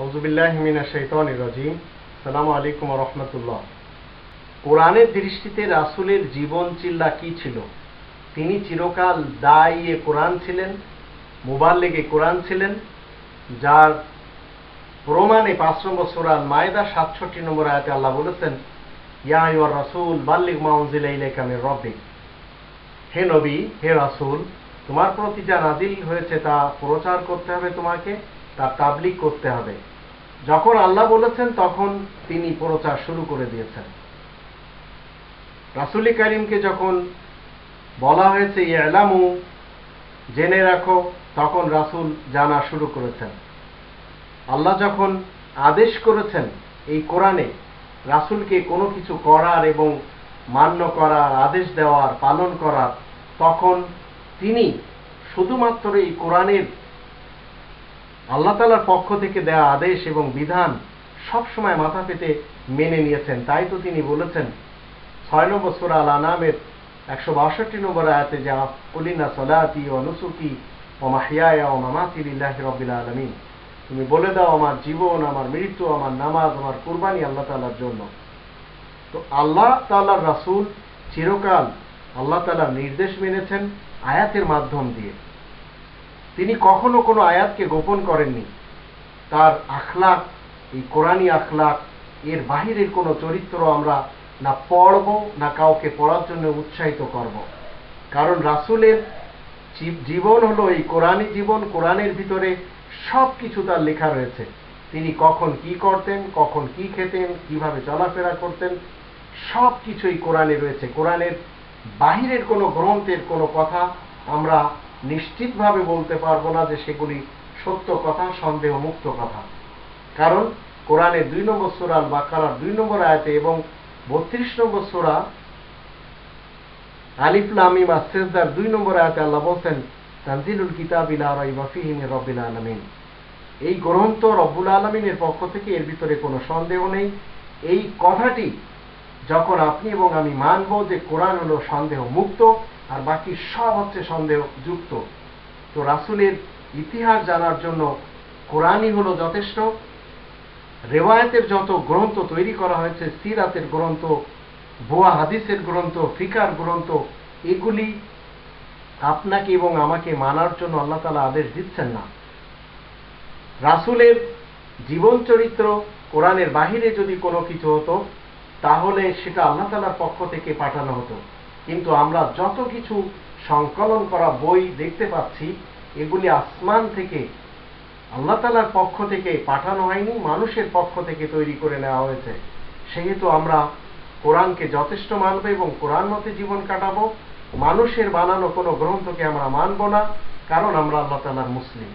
আউযুবিল্লাহি মিনাশ শাইতানির রাজিম। আসসালামু আলাইকুম ওয়া রাহমাতুল্লাহ। কোরআনের দৃষ্টিতে রাসূলের জীবন চিল্লা কি ছিল? তিনি চিরকাল দাঈয়ে কোরআন ছিলেন, মুবাল্লিগে কোরআন ছিলেন, যার প্রমাণে ৫ নম্বর সূরা আল মায়েদা ৬৭ নম্বর আয়াতে আল্লাহ বলেছেন, ইয়া আইয়ুহার রাসূল বাল্লিগ মা উনজিলা ইলাইকা মির রাব্বিক। হে নবী, হে রাসূল, তোমার প্রতি যা নাজিল হয়েছে তা প্রচার করতে হবে, তোমাকে তার তাবলীগ করতে হবে। যখন আল্লাহ বলেছেন তখন তিনি প্রচার শুরু করে দিয়েছেন। রাসূল কারীমকে যখন বলা হয়েছে ইলামু, জেনে রাখো, তখন রাসূল জানা শুরু করেছেন। আল্লাহ যখন আদেশ করেছেন এই কোরআনে রাসূলকে কোনো কিছু করার এবং মান্য করার, আদেশ দেওয়ার, পালন করার, তখন তিনি শুধুমাত্র এই কোরআনের আল্লাহ তাআলার পক্ষ থেকে দেয়া আদেশ এবং বিধান সবসময় মাথা পেতে মেনে নিয়েছেন। তাই তো তিনি বলেছেন ৬ নম্বর সূরা আল আনামের ১৬২ নম্বর আয়াতে, যা কুল ইন্না সলাতি ওয়া নুসুকি ওয়া মাহইয়ায়া ওয়া মামাতি লিল্লাহি রাব্বিল আলামিন, তুমি বলে দাও আমার জীবন, আমার মৃত্যু, আমার নামাজ, আমার কুরবানি আল্লাহ তাআলার জন্য। তো আল্লাহ তাআলার রাসূল চিরকাল আল্লাহ তাআলার নির্দেশ মেনেছেন আয়াতের মাধ্যম দিয়ে। তিনি কখনো কোনো আয়াতকে গোপন করেননি। তার আখলাক, এই কোরআনী আখলাক, এর বাহিরের কোনো চরিত্র আমরা না পড়ব, না কাউকে পড়ার জন্য উৎসাহিত করব। কারণ রাসূলের জীবন হলো এই কোরআনী জীবন। কোরআনের ভিতরে সব কিছু তার লেখা রয়েছে। তিনি কখন কি করতেন, কখন কি খেতেন, কিভাবে চলাফেরা করতেন, সব কিছুই কোরআনে রয়েছে। কোরআনের বাহিরের কোনো গ্রন্থের কোনো কথা আমরা নিশ্চিতভাবে বলতে পারবো না যে সেগুলি সত্য কথা, সন্দেহ মুক্ত কথা। কারণ কোরআনের ২ নম্বর সূরা আল বাকারার ২ নম্বর আয়াতে এবং ৩২ নম্বর সূরা আলিফ লাম মিম আস-সাজদার ২ নম্বর আয়াতে আল্লাহ বলেন, তানজিলুল কিতাবি লা রাইবা ফীহি মির রাব্বিল আলামিন। এই গ্রন্থ রব্বুল আলামিনের পক্ষ থেকে, এর ভিতরে কোনো সন্দেহ নেই। এই কথাটি যখন আপনি এবং আমি মানব যে কোরআন হলো সন্দেহ মুক্ত আর বাকি সব হচ্ছে সন্দেহ যুক্ত, তো রাসূলের ইতিহাস জানার জন্য কোরআনই হলো যথেষ্ট। রিওয়ায়াতের যত গ্রন্থ তৈরি করা হয়েছে, সিরাতের গ্রন্থ, ভুয়া হাদিসের গ্রন্থ, ফিকার গ্রন্থ, এগুলি আপনাকে এবং আমাকে মানার জন্য আল্লাহ তাআলা আদেশ দিচ্ছেন না। রাসূলের জীবন চরিত্র কোরআনের বাহিরে যদি কোনো কিছু হতো তাহলে সেটা আল্লাহ তাআলার পক্ষ থেকে পাঠানো হতো। কিন্তু আমরা যত কিছু সংকলন করা বই দেখতে পাচ্ছি, এগুলি আসমান থেকে আল্লাহ তাআলার পক্ষ থেকে পাঠানো হয়নি, মানুষের পক্ষ থেকে তৈরি করে নেওয়া হয়েছে। সেহেতু আমরা কোরআনকে যথেষ্ট মানব এবং কোরআন মতে জীবন কাটাবো। মানুষের বানানো কোনো গ্রন্থকে আমরা মানব না, কারণ আমরা আল্লাহ তাআলার মুসলিম।